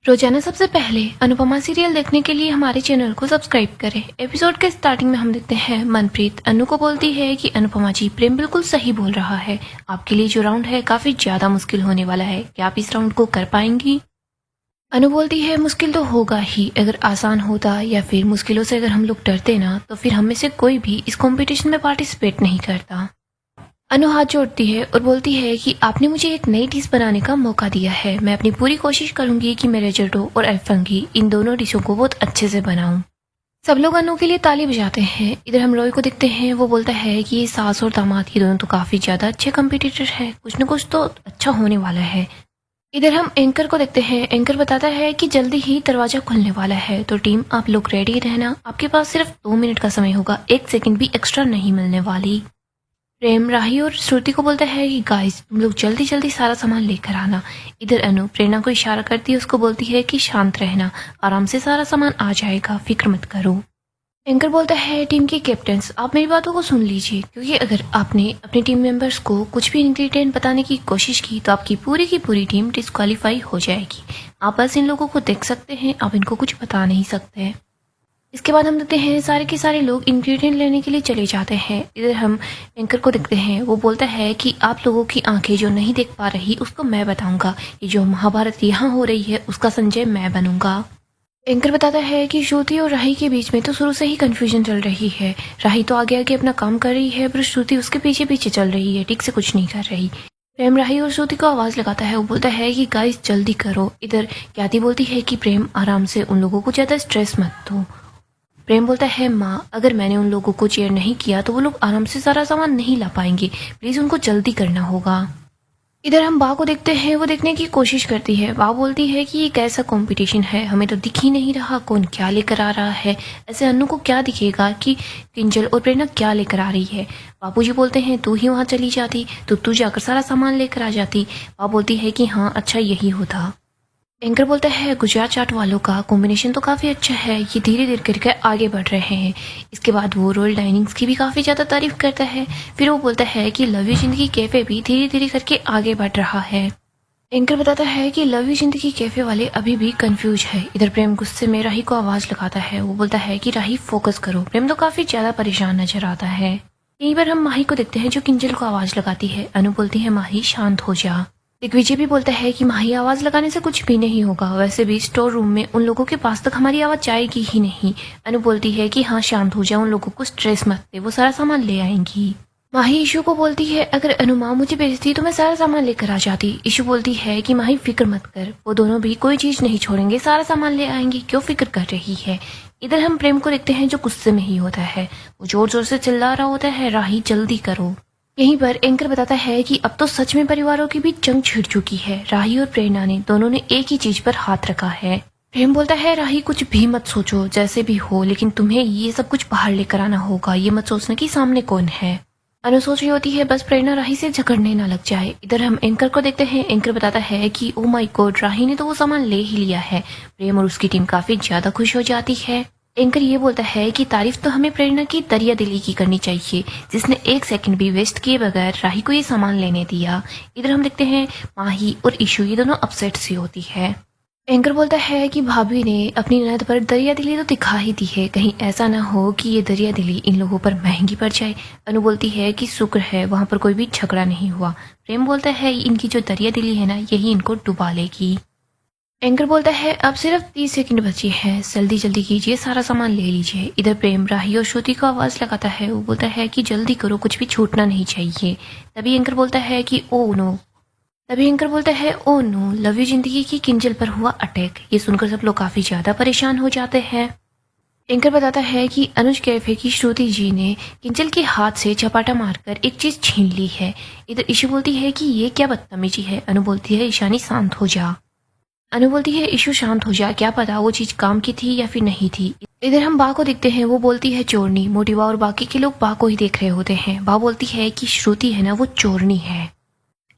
रोजाना सबसे पहले अनुपमा सीरियल देखने के लिए हमारे चैनल को सब्सक्राइब करें। एपिसोड के स्टार्टिंग में हम देखते हैं मनप्रीत अनु को बोलती है कि अनुपमा जी, प्रेम बिल्कुल सही बोल रहा है। आपके लिए जो राउंड है काफी ज्यादा मुश्किल होने वाला है। क्या आप इस राउंड को कर पाएंगी? अनु बोलती है, मुश्किल तो होगा ही। अगर आसान होता या फिर मुश्किलों से अगर हम लोग डरते ना, तो फिर हम में से कोई भी इस कॉम्पिटिशन में पार्टिसिपेट नहीं करता। अनु हाथ जोड़ती है और बोलती है कि आपने मुझे एक नई डिश बनाने का मौका दिया है। मैं अपनी पूरी कोशिश करूंगी कि मैं रिजोटो और अल्फंगी इन दोनों डिशों को बहुत अच्छे से बनाऊं। सब लोग अनु के लिए ताली बजाते हैं। इधर हम रॉय को देखते हैं। वो बोलता है कि ये सास और दामाद ये दोनों तो काफी ज्यादा अच्छे कंपटीटर हैं। कुछ न कुछ तो अच्छा होने वाला है। इधर हम एंकर को देखते हैं। एंकर बताता है कि जल्दी ही दरवाजा खुलने वाला है, तो टीम आप लोग रेडी रहना। आपके पास सिर्फ 2 मिनट का समय होगा, 1 सेकंड भी एक्स्ट्रा नहीं मिलने वाली। प्रेम राही और श्रुति को बोलता है कि गाइस तुम लोग जल्दी जल्दी सारा सामान लेकर आना। इधर अनु प्रेरणा को इशारा करती है, उसको बोलती है कि शांत रहना, आराम से सारा सामान आ जाएगा, फिक्र मत करो। एंकर बोलता है, टीम के कैप्टन्स आप मेरी बातों को सुन लीजिए, क्योंकि अगर आपने अपनी टीम मेंबर्स को कुछ भी इंग्रेडिएंट बताने की कोशिश की तो आपकी पूरी की पूरी टीम डिस्क्वालीफाई हो जाएगी। आप बस इन लोगों को देख सकते हैं, आप इनको कुछ बता नहीं सकते। इसके बाद हम देखते हैं सारे के सारे लोग इंग्रेडिएंट लेने के लिए चले जाते हैं। इधर हम एंकर को देखते हैं। वो बोलता है कि आप लोगों की आंखें जो नहीं देख पा रही उसको मैं बताऊंगा। ये जो महाभारत यहाँ हो रही है उसका संजय मैं बनूंगा। एंकर बताता है कि श्रुति और राही के बीच में तो शुरू से ही कंफ्यूजन चल रही है। राही तो आगे आगे अपना काम कर रही है, पर श्रुति उसके पीछे पीछे चल रही है, ठीक से कुछ नहीं कर रही। प्रेम राही और श्रुति को आवाज लगाता है। वो बोलता है कि गाइस जल्दी करो। इधर ख्याति बोलती है कि प्रेम आराम से, उन लोगों को ज्यादा स्ट्रेस मत दो। प्रेम बोलता है, माँ अगर मैंने उन लोगों को चेयर नहीं किया तो वो लोग आराम से सारा सामान नहीं ला पाएंगे, प्लीज उनको जल्दी करना होगा। इधर हम बा को देखते हैं। वो देखने की कोशिश करती है। बा बोलती है कि ये कैसा कंपटीशन है, हमें तो दिख ही नहीं रहा कौन क्या लेकर आ रहा है। ऐसे अनु को क्या दिखेगा कि किंजल और प्रेरणा क्या लेकर आ रही है। बापूजी बोलते हैं, तू ही वहां चली जाती तो तू जाकर सारा सामान लेकर आ जाती। बा बोलती है कि हाँ अच्छा यही होता। एंकर बोलता है, गुजरात चाट वालों का कॉम्बिनेशन तो काफ़ी अच्छा है, ये धीरे धीरे करके आगे बढ़ रहे हैं। इसके बाद वो रॉयल डाइनिंग्स की भी काफ़ी ज़्यादा तारीफ करता है। फिर वो बोलता है कि लव यू जिंदगी कैफ़े भी धीरे धीरे करके आगे बढ़ रहा है। एंकर बताता है कि लव यू जिंदगी कैफ़े वाले अभी भी कंफ्यूज है। इधर प्रेम गुस्से में राही को आवाज़ लगाता है। वो बोलता है कि राही फोकस करो। प्रेम तो काफ़ी ज़्यादा परेशान नजर आता है। यहीं पर हम माही को देखते हैं जो किंजल को आवाज़ लगाती है। अनु बोलती है, माही शांत हो जा। दिग्विजय भी बोलता है कि माही आवाज लगाने से कुछ भी नहीं होगा, वैसे भी स्टोर रूम में उन लोगों के पास तक हमारी आवाज जाएगी ही नहीं। अनु बोलती है कि हाँ शांत हो जाओ, उन लोगों को स्ट्रेस मत दे, वो सारा सामान ले आएंगी। माही ईशू को बोलती है, अगर अनु माँ मुझे भेजती तो मैं सारा सामान लेकर आ जाती। ईशू बोलती है कि माही फिक्र मत कर, वो दोनों भी कोई चीज नहीं छोड़ेंगे, सारा सामान ले आएंगे, क्यों फिक्र कर रही है। इधर हम प्रेम को देखते हैं जो गुस्से में ही होता है। वो जोर जोर से चिल्ला रहा होता है, राही जल्दी करो। यहीं पर एंकर बताता है कि अब तो सच में परिवारों की भी जंग छिड़ चुकी है। राही और प्रेरणा ने दोनों ने एक ही चीज पर हाथ रखा है। प्रेम बोलता है, राही कुछ भी मत सोचो, जैसे भी हो, लेकिन तुम्हें ये सब कुछ बाहर लेकर आना होगा। ये मत सोचना कि सामने कौन है। अनु सोच रही होती है बस प्रेरणा राही से झगड़ने ना लग जाए। इधर हम एंकर को देखते हैं। एंकर बताता है कि ओ माय गॉड, राही ने तो वो सामान ले ही लिया है। प्रेम और उसकी टीम काफी ज्यादा खुश हो जाती है। एंकर ये बोलता है कि तारीफ तो हमें प्रेरणा की दरिया दिली की करनी चाहिए, जिसने 1 सेकंड भी वेस्ट किए बगैर राही को ये सामान लेने दिया। इधर हम देखते हैं माही और ईशू ये दोनों अपसेट सी होती है। एंकर बोलता है कि भाभी ने अपनी ननद पर दरिया दिली तो दिखा ही दी है, कहीं ऐसा ना हो कि ये दरिया दिली इन लोगों पर महंगी पड़ जाए। अनु बोलती है कि शुक्र है वहां पर कोई भी झगड़ा नहीं हुआ। प्रेम बोलता है इनकी जो दरिया दिली है ना, यही इनको डुबा लेगी। एंकर बोलता है, अब सिर्फ 30 सेकंड बचे हैं, जल्दी जल्दी कीजिए, सारा सामान ले लीजिए। इधर प्रेम राही और श्रुति को आवाज लगाता है। वो बोलता है कि जल्दी करो, कुछ भी छूटना नहीं चाहिए। तभी एंकर बोलता है कि ओ नो लव यू जिंदगी की किंजल पर हुआ अटैक। ये सुनकर सब लोग काफी ज्यादा परेशान हो जाते हैं। एंकर बताता है कि अनुज कैफे की श्रुति जी ने किंजल के हाथ से झपाटा मारकर एक चीज छीन ली है। इधर ईशू बोलती है कि ये क्या बदतमीजी है। अनु बोलती है, ईशानी शांत हो जा। अनु बोलती है, ईशू शांत हो जा, क्या पता वो चीज काम की थी या फिर नहीं थी। इधर हम बा को देखते हैं। वो बोलती है चोरनी। मोटिवा और बाकी के लोग बा को ही देख रहे होते हैं। बा बोलती है कि श्रुति है ना वो चोरनी है।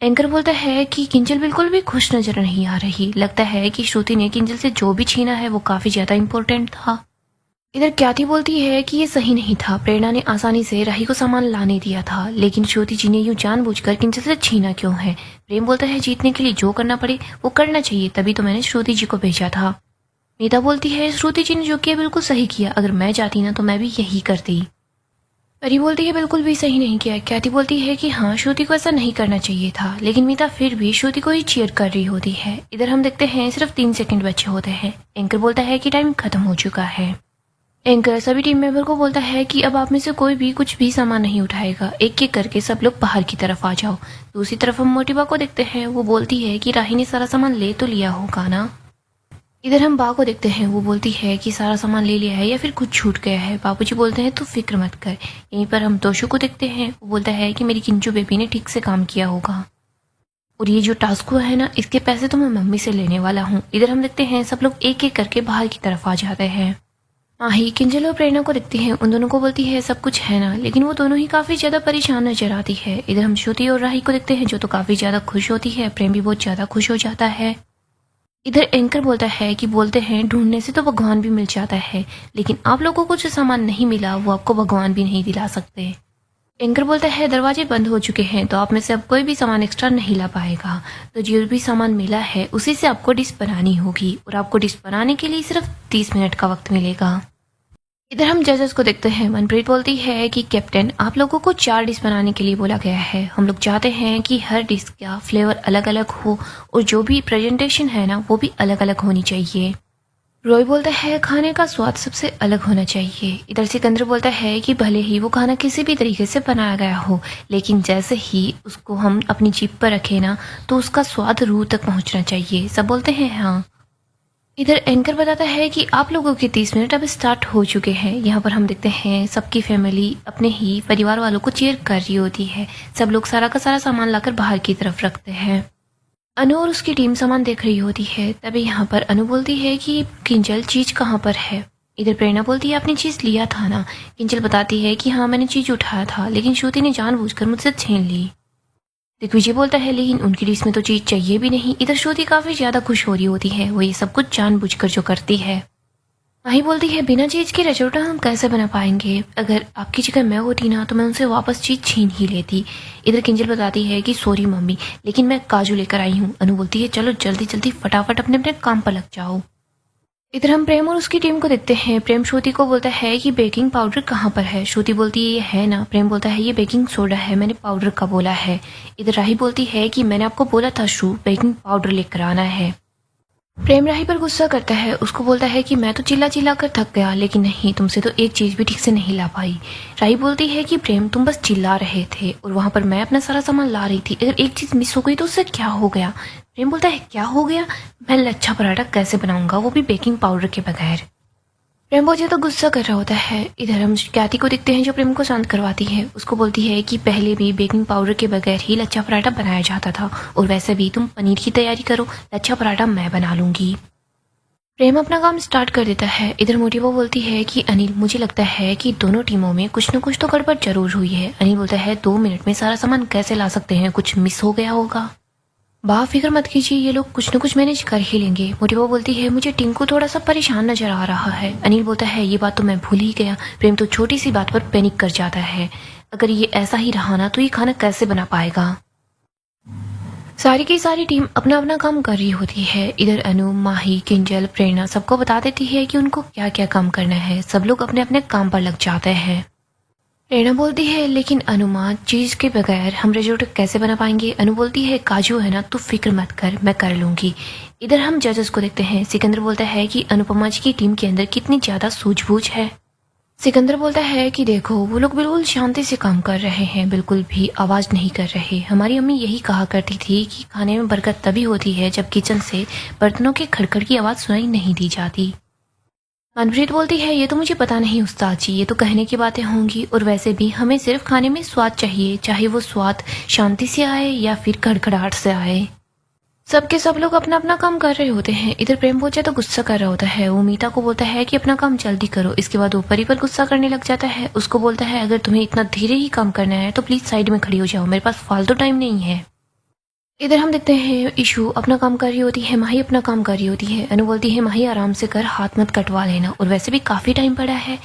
एंकर बोलता है कि किंजल बिल्कुल भी खुश नजर नहीं आ रही, लगता है कि श्रुति ने किंजल से जो भी छीना है वो काफी ज्यादा इम्पोर्टेंट था। इधर ख्याति बोलती है कि ये सही नहीं था, प्रेरणा ने आसानी से राही को सामान लाने दिया था, लेकिन श्रुति जी ने यूं जानबूझकर किंजल से छीना क्यों है। प्रेम बोलता है जीतने के लिए जो करना पड़े वो करना चाहिए, तभी तो मैंने श्रुति जी को भेजा था। मीता बोलती है श्रुति जी ने जो किया बिल्कुल सही किया, अगर मैं जाती ना तो मैं भी यही करती। परी बोलती है बिल्कुल भी सही नहीं किया। ख्याति बोलती है कि हाँ श्रुति को ऐसा नहीं करना चाहिए था, लेकिन मीता फिर भी श्रुति को ही चीयर कर रही होती है। इधर हम देखते हैं सिर्फ 3 सेकंड बचे होते हैं। एंकर बोलता है कि टाइम खत्म हो चुका है। एंकर सभी टीम मेंबर को बोलता है कि अब आप में से कोई भी कुछ भी सामान नहीं उठाएगा, एक एक करके सब लोग बाहर की तरफ आ जाओ। दूसरी तरफ हम मोटिवा को देखते हैं, वो बोलती है कि राही ने सारा सामान ले तो लिया होगा ना। इधर हम बा को देखते हैं, वो बोलती है कि सारा सामान ले लिया है या फिर कुछ छूट गया है। बाबूजी बोलते हैं तो फिक्र मत कर। यहीं पर हम तोशु को देखते हैं, वो बोलता है कि मेरी किंचू बेबी ने ठीक से काम किया होगा और ये जो टास्क हुआ है ना इसके पैसे तो मैं मम्मी से लेने वाला हूँ। इधर हम देखते हैं सब लोग एक एक करके बाहर की तरफ आ जाते हैं। माही किंजल और प्रेरणा को देखती है, उन दोनों को बोलती है सब कुछ है ना, लेकिन वो दोनों ही काफी ज्यादा परेशान नजर आती है। इधर हम श्रुति और राही को देखते हैं जो तो काफी ज्यादा खुश होती है, प्रेम भी बहुत ज्यादा खुश हो जाता है। इधर एंकर बोलता है कि बोलते हैं ढूंढने से तो भगवान भी मिल जाता है, लेकिन आप लोगों को जो सामान नहीं मिला वो आपको भगवान भी नहीं दिला सकते। एंकर बोलता है दरवाजे बंद हो चुके हैं तो आप में से अब कोई भी सामान एक्स्ट्रा नहीं ला पाएगा, तो जो भी सामान मिला है उसी से आपको डिश बनानी होगी और आपको डिश बनाने के लिए सिर्फ 30 मिनट का वक्त मिलेगा। इधर हम जजेस को देखते हैं, मनप्रीत बोलती है कि कैप्टन आप लोगों को 4 डिश बनाने के लिए बोला गया है, हम लोग चाहते हैं कि हर डिश का फ्लेवर अलग अलग हो और जो भी प्रेजेंटेशन है ना वो भी अलग अलग होनी चाहिए। रॉय बोलता है खाने का स्वाद सबसे अलग होना चाहिए। इधर सिकंदर बोलता है कि भले ही वो खाना किसी भी तरीके से बनाया गया हो, लेकिन जैसे ही उसको हम अपनी जीभ पर रखें ना तो उसका स्वाद रूह तक पहुंचना चाहिए। सब बोलते हैं हाँ। इधर एंकर बताता है कि आप लोगों के 30 मिनट अब स्टार्ट हो चुके हैं। यहाँ पर हम देखते हैं सबकी फैमिली अपने ही परिवार वालों को चीयर कर रही होती है। सब लोग सारा का सारा सामान लाकर बाहर की तरफ रखते हैं। अनु और उसकी टीम सामान देख रही होती है, तभी यहाँ पर अनु बोलती है कि किंजल चीज कहाँ पर है। इधर प्रेरणा बोलती है आपने चीज लिया था ना। किंजल बताती है कि हाँ मैंने चीज उठाया था, लेकिन श्रुति ने जानबूझकर मुझसे छीन ली। दिग्विजय बोलता है लेकिन उनकी डिश में तो चीज चाहिए भी नहीं। इधर श्रुति काफी ज्यादा खुश हो रही होती है, वो ये सब कुछ जानबूझकर जो करती है। माही बोलती है बिना चीज के रजोटा हम कैसे बना पाएंगे, अगर आपकी जगह मैं होती ना तो मैं उनसे वापस चीज छीन ही लेती। इधर किंजल बताती है कि सॉरी मम्मी, लेकिन मैं काजू लेकर आई हूँ। अनु बोलती है चलो जल्दी जल्दी फटाफट अपने अपने काम पर लग जाओ। इधर हम प्रेम और उसकी टीम को देखते हैं। प्रेम श्रुति को बोलता है कि बेकिंग पाउडर कहाँ पर है। श्रुति बोलती है ये है ना। प्रेम बोलता है ये बेकिंग सोडा है, मैंने पाउडर का बोला है। इधर राही बोलती है कि मैंने आपको बोला था श्रु बेकिंग पाउडर लेकर आना है। प्रेम राही पर गुस्सा करता है, उसको बोलता है कि मैं तो चिल्ला चिल्ला कर थक गया, लेकिन नहीं तुमसे तो एक चीज भी ठीक से नहीं ला पाई। राही बोलती है कि प्रेम तुम बस चिल्ला रहे थे और वहां पर मैं अपना सारा सामान ला रही थी, अगर एक चीज मिस हो गई तो उससे क्या हो गया। प्रेम बोलता है क्या हो गया, मैं लच्छा पराठा कैसे बनाऊंगा वो भी बेकिंग पाउडर के बगैर। प्रेम बहुत ज्यादा गुस्सा कर रहा होता है। इधर हम ख्याति को देखते हैं जो प्रेम को शांत करवाती है। उसको बोलती है कि पहले भी बेकिंग पाउडर के बगैर ही लच्छा पराठा बनाया जाता था और वैसे भी तुम पनीर की तैयारी करो, लच्छा पराठा मैं बना लूंगी। प्रेम अपना काम स्टार्ट कर देता है। इधर मोटिवा बोलती है कि अनिल मुझे लगता है कि दोनों टीमों में कुछ न कुछ तो गड़बड़ जरूर हुई है। अनिल बोलता है 2 मिनट में सारा सामान कैसे ला सकते हैं, कुछ मिस हो गया होगा। बा फिक्र मत कीजिए, ये लोग कुछ न कुछ मैनेज कर ही लेंगे। मोटिवा बोलती है मुझे टिंकू थोड़ा सा परेशान नजर आ रहा है। अनिल बोलता है ये बात तो मैं भूल ही गया। प्रेम तो छोटी सी बात पर पैनिक कर जाता है, अगर ये ऐसा ही रहा ना तो ये खाना कैसे बना पाएगा। सारी की सारी टीम अपना अपना काम कर रही होती है। इधर अनु, माही, किंजल, प्रेरणा सबको बता देती है कि उनको क्या क्या काम करना है। सब लोग अपने अपने काम पर लग जाते हैं। प्रेरणा बोलती है लेकिन अनुमा चीज के बगैर हम रिजोर्ट कैसे बना पाएंगे। अनु बोलती है काजू है ना, तू फिक्र मत कर, मैं कर लूंगी। इधर हम जजेस को देखते हैं। सिकंदर बोलता है कि अनुपमा जी की टीम के अंदर कितनी ज्यादा सूझबूझ है। सिकंदर बोलता है कि देखो वो लोग बिल्कुल शांति से काम कर रहे हैं, बिल्कुल भी आवाज नहीं कर रहे। हमारी अम्मी यही कहा करती थी कि खाने में बरकत तभी होती है जब किचन से बर्तनों के खड़खड़ की आवाज सुनाई नहीं दी जाती। मनप्रीत बोलती है ये तो मुझे पता नहीं उस्ताद जी, ये तो कहने की बातें होंगी, और वैसे भी हमें सिर्फ खाने में स्वाद चाहिए, चाहे वो स्वाद शांति से आए या फिर खड़खड़ाहट से आए। सबके सब लोग अपना अपना काम कर रहे होते हैं। इधर प्रेम बहुत ज्यादा गुस्सा कर रहा होता है। वो मीता को बोलता है कि अपना काम जल्दी करो। इसके बाद वो परी पर गुस्सा करने लग जाता है। उसको बोलता है अगर तुम्हें इतना धीरे ही काम करना है तो प्लीज साइड में खड़ी हो जाओ, मेरे पास फालतू टाइम नहीं है। इधर हम देखते हैं ईशु अपना काम कर रही होती है, माही अपना काम कर रही होती है। अनु बोलती है माही आराम से कर, हाथ मत कटवा लेना, और वैसे भी काफी टाइम पड़ा है।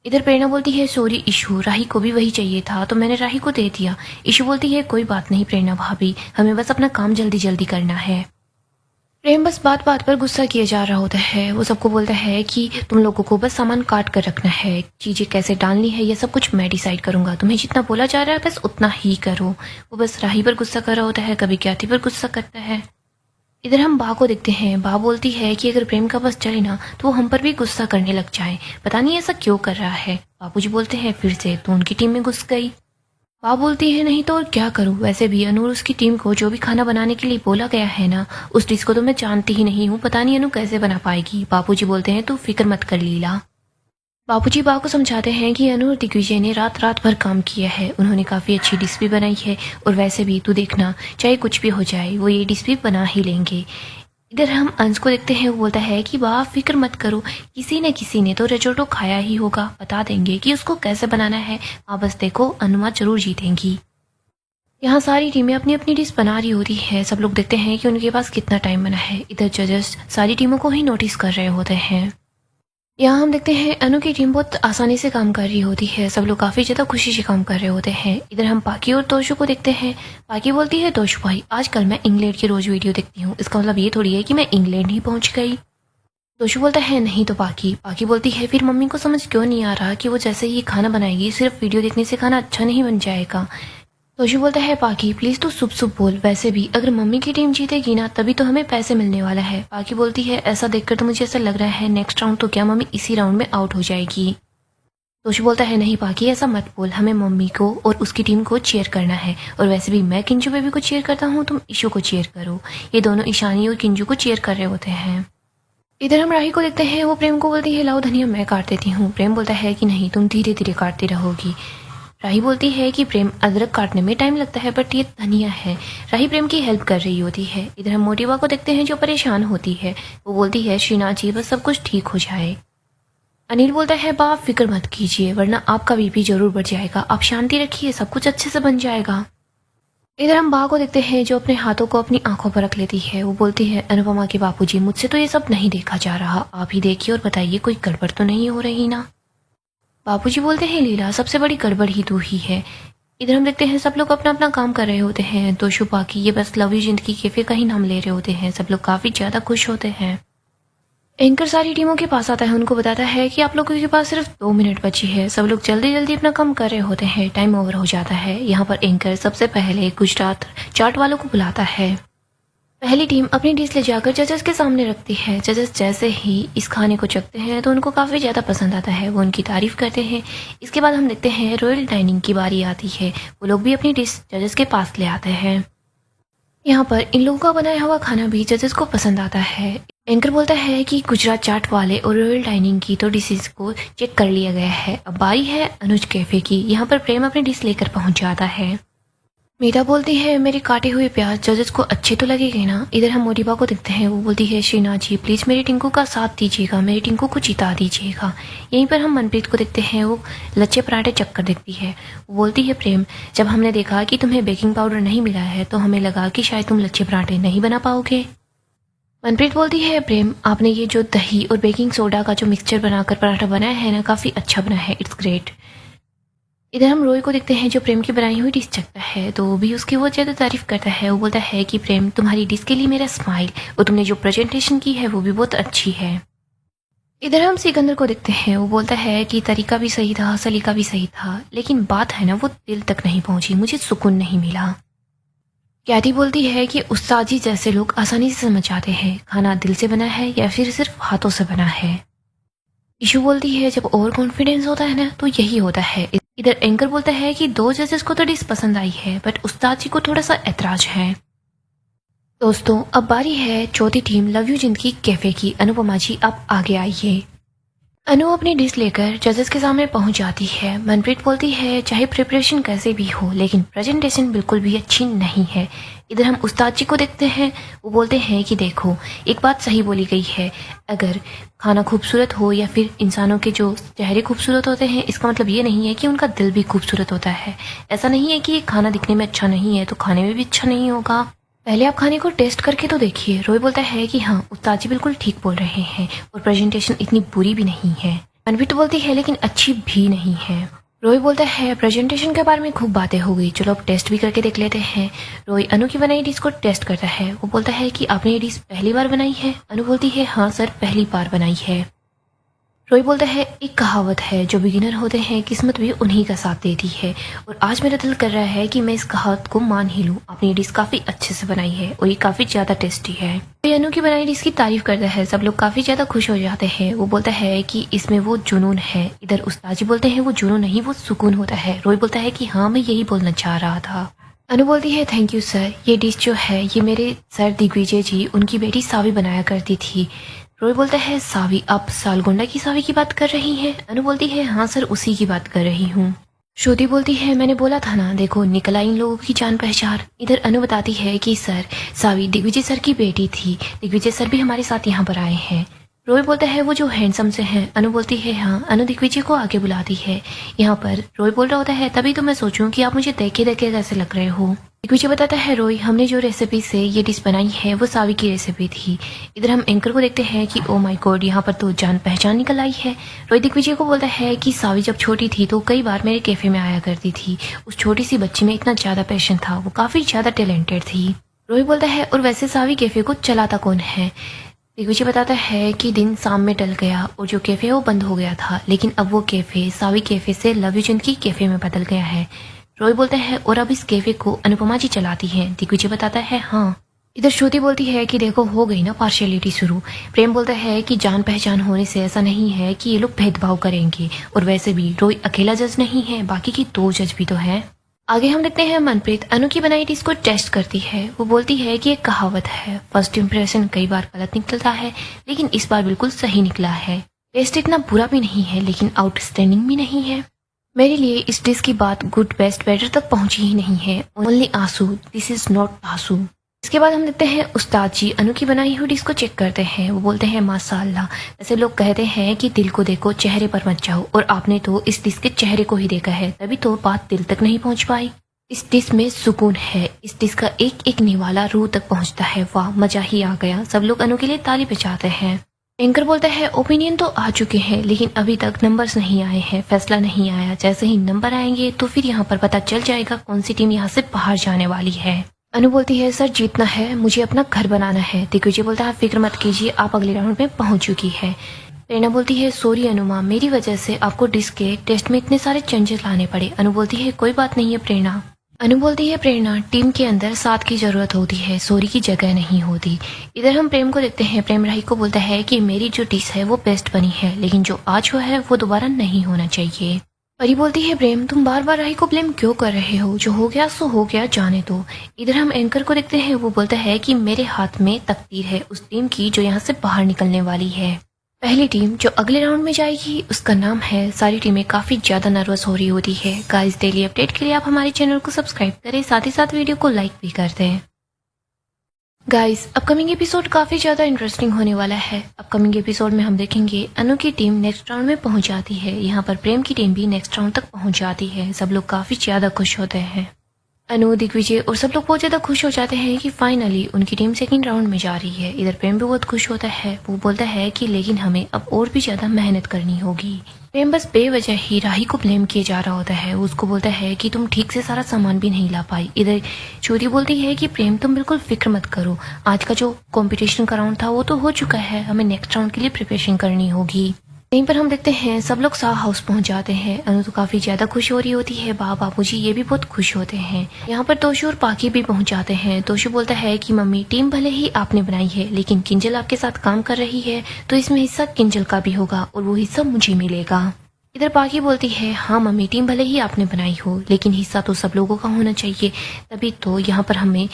इधर प्रेरणा बोलती है सॉरी ईशु, राही को भी वही चाहिए था तो मैंने राही को दे दिया। ईशु बोलती है कोई बात नहीं प्रेरणा भाभी, हमें बस अपना काम जल्दी जल्दी करना है। प्रेम बस बात बात पर गुस्सा किया जा रहा होता है। वो सबको बोलता है कि तुम लोगों को बस सामान काट कर रखना है, चीजें कैसे डालनी है ये सब कुछ मैं डिसाइड करूंगा, तुम्हें जितना बोला जा रहा है बस उतना ही करो। वो बस राही पर गुस्सा कर रहा होता है, कभी क्याति पर गुस्सा करता है। इधर हम बा को देखते हैं। बा बोलती है कि अगर प्रेम का बस चले ना तो वो हम पर भी गुस्सा करने लग जाए, पता नहीं ऐसा क्यों कर रहा है। बापूजी बोलते हैं फिर से तो उनकी टीम में घुस गई। बा बोलती है नहीं तो और क्या करूं, वैसे भी अनु और उसकी टीम को जो भी खाना बनाने के लिए बोला गया है ना उस डिश को तो मैं जानती ही नहीं हूँ, पता नहीं अनु कैसे बना पाएगी। बापूजी बोलते हैं तू फिक्र मत कर लीला। बापूजी बा को समझाते हैं कि अनु और दिग्विजय ने रात रात भर काम किया है, उन्होंने काफी अच्छी डिश भी बनाई है, और वैसे भी तू देखना चाहे कुछ भी हो जाए वो ये डिश भी बना ही लेंगे। इधर हम अंश को देखते हैं। वो बोलता है कि वाह फिक्र मत करो, किसी न किसी ने तो रजोटो खाया ही होगा, बता देंगे कि उसको कैसे बनाना है, आप बस देखो अनुमा जरूर जीतेंगी। यहाँ सारी टीमें अपनी अपनी डिश बना रही होती है। सब लोग देखते हैं कि उनके पास कितना टाइम बना है। इधर जजेस सारी टीमों को ही नोटिस कर रहे होते हैं। यहाँ हम देखते हैं अनु की टीम बहुत आसानी से काम कर रही होती है, सब लोग काफी ज्यादा खुशी से काम कर रहे होते हैं। इधर हम पाकी और तोशु को देखते हैं। पाकी बोलती है तोशु भाई आजकल मैं इंग्लैंड की रोज वीडियो देखती हूँ, इसका मतलब ये थोड़ी है कि मैं इंग्लैंड ही पहुंच गई। तोशु बोलता है नहीं तो पाकी। पाकी बोलती है फिर मम्मी को समझ क्यों नहीं आ रहा कि वो जैसे ही खाना बनाएगी सिर्फ वीडियो देखने से खाना अच्छा नहीं बन जाएगा। तोशु बोलता है पाकी प्लीज तू शुभ शुभ बोल, वैसे भी अगर मम्मी की टीम जीतेगी ना तभी तो हमें पैसे मिलने वाला है। पाकी बोलती है ऐसा देखकर तो मुझे ऐसा लग रहा है नेक्स्ट राउंड तो क्या मम्मी इसी राउंड में आउट हो जाएगी। तोशु बोलता है नहीं पाकी ऐसा मत बोल, हमें मम्मी को और उसकी टीम को चीयर करना है, और वैसे भी मैं किंजू बेबी को चीयर करता हूँ, तुम ईशु को चीयर करो। ये दोनों ईशानी और किंजू को चीयर कर रहे होते हैं। इधर हम राही को देखते हैं। वो प्रेम को बोलती है लाओ धनिया मैं काट देती हूँ। प्रेम बोलता है कि नहीं तुम धीरे धीरे काटती रहोगी। राही बोलती है कि प्रेम अदरक काटने में टाइम लगता है बट ये धनिया है। राही प्रेम की हेल्प कर रही होती है। इधर हम मोटिवा को देखते हैं जो परेशान होती है। वो बोलती है श्रीनाथ जी बस सब कुछ ठीक हो जाए। अनिल बोलता है बाप फिक्र मत कीजिए वरना आपका बीपी जरूर बढ़ जाएगा, आप शांति रखिए सब कुछ अच्छे से बन जाएगा। इधर हम बा को देखते हैं जो अपने हाथों को अपनी आंखों पर रख लेती है। वो बोलती है अनुपमा के बापूजी मुझसे तो ये सब नहीं देखा जा रहा, आप ही देखिए और बताइए कोई गड़बड़ तो नहीं हो रही ना। बापूजी बोलते हैं लीला सबसे बड़ी गड़बड़ ही तू ही है। इधर हम देखते हैं सब लोग अपना अपना काम कर रहे होते हैं। तोशु पाकी ये बस लव यू जिंदगी कैफे का ही नाम ले रहे होते हैं। सब लोग काफी ज्यादा खुश होते हैं। एंकर सारी टीमों के पास आता है, उनको बताता है कि आप लोगों के पास सिर्फ 2 मिनट बची है। सब लोग जल्दी जल्दी अपना काम कर रहे होते हैं, टाइम ओवर हो जाता है। यहाँ पर एंकर सबसे पहले गुजरात चाट वालों को बुलाता है। पहली टीम अपनी डिश ले जाकर जजेस के सामने रखती है। जजेस जैसे ही इस खाने को चखते हैं तो उनको काफ़ी ज़्यादा पसंद आता है, वो उनकी तारीफ करते हैं। इसके बाद हम देखते हैं रॉयल डाइनिंग की बारी आती है। वो लोग भी अपनी डिश जजेस के पास ले आते हैं। यहाँ पर इन लोगों का बनाया हुआ खाना भी जजेस को पसंद आता है। एंकर बोलता है कि गुजरात चाट वाले और रॉयल डाइनिंग की तो डिशेज को चेक कर लिया गया है, अब बारी है अनुज कैफे की। यहाँ पर प्रेम अपनी डिश लेकर पहुंच जाता है। मीरा बोलती है मेरे काटे हुए प्याज जजेस को अच्छे तो लगेंगे ना। इधर हम मोटिवा को देखते हैं। वो बोलती है श्रीनाथ जी प्लीज मेरी टिंकू का साथ दीजिएगा, मेरी टिंकू को जिता दीजिएगा। यहीं पर हम मनप्रीत को देखते हैं। वो लच्छे पराठे चक्कर देखती है। वो बोलती है प्रेम जब हमने देखा कि तुम्हें बेकिंग पाउडर नहीं मिला है तो हमें लगा कि शायद तुम लच्छे पराठे नहीं बना पाओगे। मनप्रीत बोलती है प्रेम आपने ये जो दही और बेकिंग सोडा का जो मिक्सचर बनाकर पराठा बनाया है ना काफी अच्छा बना है, इट्स ग्रेट। इधर हम रोय को देखते हैं जो प्रेम की बनाई हुई डिश चखता है तो वो भी उसकी बहुत ज़्यादा तारीफ करता है। वो बोलता है कि प्रेम तुम्हारी डिश के लिए मेरा स्माइल और तुमने जो प्रेजेंटेशन की है वो भी बहुत अच्छी है। इधर हम सिकंदर को देखते हैं। वो बोलता है कि तरीका भी सही था, सलीका भी सही था, लेकिन बात है ना वो दिल तक नहीं पहुंची, मुझे सुकून नहीं मिला। क्याती बोलती है कि उस्ताद जी जैसे लोग आसानी से समझ जाते हैं खाना दिल से बना है या फिर सिर्फ हाथों से बना है। ईशू बोलती है जब ओवर कॉन्फिडेंस होता है ना तो यही होता है। इधर एंकर बोलता है कि 2 जजेस को तो डिश पसंद आई है बट उस्ताद जी को थोड़ा सा ऐतराज है। दोस्तों अब बारी है चौथी टीम लव यू जिंदगी कैफे की। अनुपमा जी आप आगे आइए। अनु अपनी डिश लेकर जजेस के सामने पहुंच जाती है। मनप्रीत बोलती है चाहे प्रिपरेशन कैसे भी हो लेकिन प्रेजेंटेशन बिल्कुल भी अच्छी नहीं है। इधर हम उस्ताद जी को देखते हैं। वो बोलते हैं कि देखो एक बात सही बोली गई है, अगर खाना खूबसूरत हो या फिर इंसानों के जो चेहरे खूबसूरत होते हैं इसका मतलब ये नहीं है कि उनका दिल भी खूबसूरत होता है। ऐसा नहीं है कि ये खाना दिखने में अच्छा नहीं है तो खाने में भी अच्छा नहीं होगा। पहले आप खाने को टेस्ट करके तो देखिए। रोई बोलता है कि हाँ, उस्ताद जी बिल्कुल ठीक बोल रहे हैं और प्रेजेंटेशन इतनी बुरी भी नहीं है। मनप्रीत बोलती है लेकिन अच्छी भी नहीं है। रोई बोलता है प्रेजेंटेशन के बारे में खूब बातें हो गई, चलो अब टेस्ट भी करके देख लेते हैं। रोई अनु की बनाई डिश को टेस्ट करता है। वो बोलता है कि आपने ये डिश पहली बार बनाई है? अनु बोलती है हाँ सर, पहली बार बनाई है। रोई बोलता है एक कहावत है, जो बिगिनर होते हैं किस्मत भी उन्हीं का साथ देती है, और आज मेरा दिल कर रहा है कि मैं इस कहावत को मान ही लूं। आपने ये डिश काफी अच्छे से बनाई है और ये काफी ज्यादा टेस्टी है। रोई अनु की बनाई डिश की तारीफ करता है। सब लोग काफी ज्यादा खुश हो जाते हैं। वो बोलता है कि इसमें वो जुनून है। इधर उस्ताद जी बोलते हैं वो जुनून नहीं, वो सुकून होता है। रोई बोलता है कि हाँ, मैं यही बोलना चाह रहा था। अनु बोलती है थैंक यू सर, ये डिश जो है ये मेरे सर दिग्विजय जी, उनकी बेटी सावी बनाया करती थी। रोई बोलता है सावी, आप सालगोंडा की सावी की बात कर रही हैं? अनु बोलती है हाँ सर, उसी की बात कर रही हूँ। श्रुति बोलती है मैंने बोला था ना, देखो निकला इन लोगों की जान पहचान। इधर अनु बताती है कि सर, सावी दिग्विजय सर की बेटी थी, दिग्विजय सर भी हमारे साथ यहाँ पर आए हैं। रोई बोलता है वो जो हैंडसम से हैं? अनु बोलती है हाँ। अनु दिग्विजय को आगे बुलाती है। यहाँ पर रोई बोल रहा होता है तभी तो मैं सोचूं कि आप मुझे देखे देखे कैसे लग रहे हो। दिग्विजय बताता है रोई, हमने जो रेसिपी से ये डिश बनाई है वो सावी की रेसिपी थी। इधर हम एंकर को देखते हैं कि ओ माय गॉड, यहाँ पर तो जान पहचान निकल आई है। रोई दिग्विजय को बोलता है कि सावी जब छोटी थी तो कई बार मेरे कैफे में आया करती थी। उस छोटी सी बच्ची में इतना ज्यादा पैशन था, वो काफी ज्यादा टैलेंटेड थी। रोई बोलता है और वैसे सावी कैफे को चलाता कौन है? दिग्विजय बताता है कि दिन शाम में टल गया और जो कैफे वो बंद हो गया था, लेकिन अब वो कैफे सावी कैफे से लव यू चंद की कैफे में बदल गया है। रोई बोलता है और अब इस कैफे को अनुपमा जी चलाती हैं। दिग्विजय बताता है हाँ। इधर श्रुति बोलती है कि देखो हो गई ना पार्शियलिटी शुरू। प्रेम बोलता है कि जान पहचान होने से ऐसा नहीं है कि ये लोग भेदभाव करेंगे, और वैसे भी रोई अकेला जज नहीं है, बाकी की 2 जज भी तो है। आगे हम देखते हैं मनप्रीत अनु की बनाई डिश को टेस्ट करती है। वो बोलती है कि एक कहावत है, फर्स्ट इंप्रेशन कई बार गलत निकलता है, लेकिन इस बार बिल्कुल सही निकला है। टेस्ट इतना बुरा भी नहीं है लेकिन आउटस्टैंडिंग भी नहीं है। मेरे लिए इस डिश की बात गुड बेस्ट बेटर तक पहुंची ही नहीं है। ओनली आंसू, दिस इज नॉट आंसू। इसके बाद हम देखते हैं उस्ताद जी अनु की बनाई हुई डिश को चेक करते हैं। वो बोलते हैं माशाअल्लाह, ऐसे लोग कहते हैं कि दिल को देखो चेहरे पर मत जाओ, और आपने तो इस डिश के चेहरे को ही देखा है, तभी तो बात दिल तक नहीं पहुंच पाई। इस डिश में सुकून है, इस डिश का एक एक निवाला रूह तक पहुंचता है। वाह, मजा ही आ गया। सब लोग अनु के लिए ताली बजाते हैं। एंकर बोलता है ओपिनियन तो आ चुके हैं लेकिन अभी तक नंबर्स नहीं आए हैं, फैसला नहीं आया। जैसे ही नंबर आएंगे तो फिर यहाँ पर पता चल जाएगा कौन सी टीम यहाँ से बाहर जाने वाली है। अनु बोलती है सर जीतना है, मुझे अपना घर बनाना है। दिग्विजय बोलता है फिक्र मत कीजिए, आप अगले राउंड में पहुंच चुकी है। प्रेरणा बोलती है सॉरी अनुमा, मेरी वजह से आपको डिश के टेस्ट में इतने सारे चेंजेस लाने पड़े। अनु बोलती है कोई बात नहीं है प्रेरणा। अनु बोलती है प्रेरणा, टीम के अंदर साथ की जरूरत होती है, सॉरी की जगह नहीं होती। इधर हम प्रेम को देखते हैं। प्रेम राही को बोलता है कि मेरी जो डिश है वो बेस्ट बनी है, लेकिन जो आज हुआ है वो दोबारा नहीं होना चाहिए। परी बोलती है प्रेम, तुम बार बार राही को ब्लेम क्यों कर रहे हो? जो हो गया सो हो गया, जाने दो। इधर हम एंकर को देखते हैं। वो बोलता है कि मेरे हाथ में तकदीर है उस टीम की जो यहाँ से बाहर निकलने वाली है। पहली टीम जो अगले राउंड में जाएगी उसका नाम है। सारी टीमें काफी ज्यादा नर्वस हो रही होती है। गाइस, डेली अपडेट के लिए आप हमारे चैनल को सब्सक्राइब करें, साथ ही साथ वीडियो को लाइक भी कर दें। गाइस, अपकमिंग एपिसोड काफी ज्यादा इंटरेस्टिंग होने वाला है। अपकमिंग एपिसोड में हम देखेंगे अनु की टीम नेक्स्ट राउंड में पहुंच जाती है। यहाँ पर प्रेम की टीम भी नेक्स्ट राउंड तक पहुंच जाती है। सब लोग काफी ज्यादा खुश होते हैं। अनु, दिग्विजय और सब लोग बहुत ज्यादा खुश हो जाते हैं कि फाइनली उनकी टीम सेकंड राउंड में जा रही है। इधर प्रेम भी बहुत खुश होता है। वो बोलता है कि लेकिन हमें अब और भी ज्यादा मेहनत करनी होगी। प्रेम बस बेवजह ही राही को ब्लेम किए जा रहा होता है। उसको बोलता है कि तुम ठीक से सारा सामान भी नहीं ला पाई। इधर श्रुति बोलती है कि प्रेम तुम बिल्कुल फिक्र मत करो, आज का जो कंपटीशन का राउंड था वो तो हो चुका है, हमें नेक्स्ट राउंड के लिए प्रिपरेशन करनी होगी। यहीं पर हम देखते हैं सब लोग शाह हाउस पहुंच जाते हैं। अनु तो काफी ज्यादा खुश हो रही होती है। बाबूजी ये भी बहुत खुश होते हैं। यहाँ पर तोशु और पाकी भी पहुंच जाते हैं। तोशु बोलता है कि मम्मी, टीम भले ही आपने बनाई है लेकिन किंजल आपके साथ काम कर रही है, तो इसमें हिस्सा किंजल का भी होगा और वो हिस्सा मुझे मिलेगा। इधर पाकी बोलती है हाँ मम्मी, टीम भले ही आपने बनाई हो लेकिन हिस्सा तो सब लोगों का होना चाहिए, तभी तो यहाँ पर हमें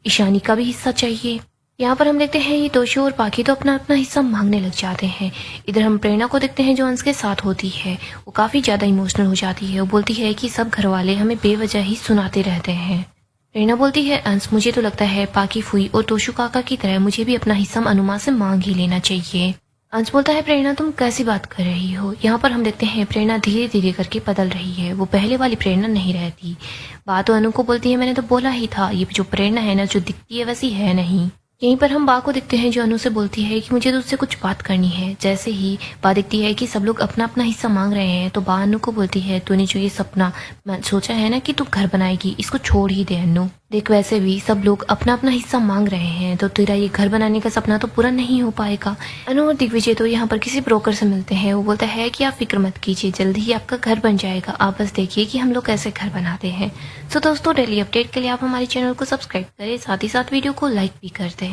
ईशानी का भी हिस्सा चाहिए। यहाँ पर हम देखते हैं ये तोशु और पाकी तो अपना अपना हिस्सा मांगने लग जाते हैं। इधर हम प्रेरणा को देखते हैं जो अंश के साथ होती है। वो काफी ज्यादा इमोशनल हो जाती है। वो बोलती है कि सब घर वाले हमें बेवजह ही सुनाते रहते हैं। प्रेरणा बोलती है अंश, मुझे तो लगता है पाकी फुई और तोशु काका की तरह मुझे भी अपना हिस्सा अनुमा से मांग ही लेना चाहिए। अंश बोलता है प्रेरणा तुम कैसी बात कर रही हो। यहाँ पर हम देखते हैं प्रेरणा धीरे धीरे करके बदल रही है, वो पहले वाली प्रेरणा नहीं रहती। बात तो अनु को बोलती है मैंने तो बोला ही था, ये जो प्रेरणा है ना जो दिखती है वैसी है नहीं। यहीं पर हम बा को देखते हैं जो अनु से बोलती है कि मुझे तुझसे कुछ बात करनी है। जैसे ही बा देखती है कि सब लोग अपना अपना हिस्सा मांग रहे हैं तो बा अनु को बोलती है तूने जो ये सपना सोचा है ना कि तू घर बनाएगी, इसको छोड़ ही दे अनु। देख वैसे भी सब लोग अपना अपना हिस्सा मांग रहे हैं तो तेरा ये घर बनाने का सपना तो पूरा नहीं हो पाएगा। अनु और दिग्विजय तो यहाँ पर किसी ब्रोकर से मिलते हैं। वो बोलता है कि आप फिक्र मत कीजिए, जल्दी ही आपका घर बन जाएगा, आप बस देखिए कि हम लोग कैसे घर बनाते हैं। सो दोस्तों डेली अपडेट के लिए आप हमारे चैनल को सब्सक्राइब करें, साथ ही साथ वीडियो को लाइक भी कर दें।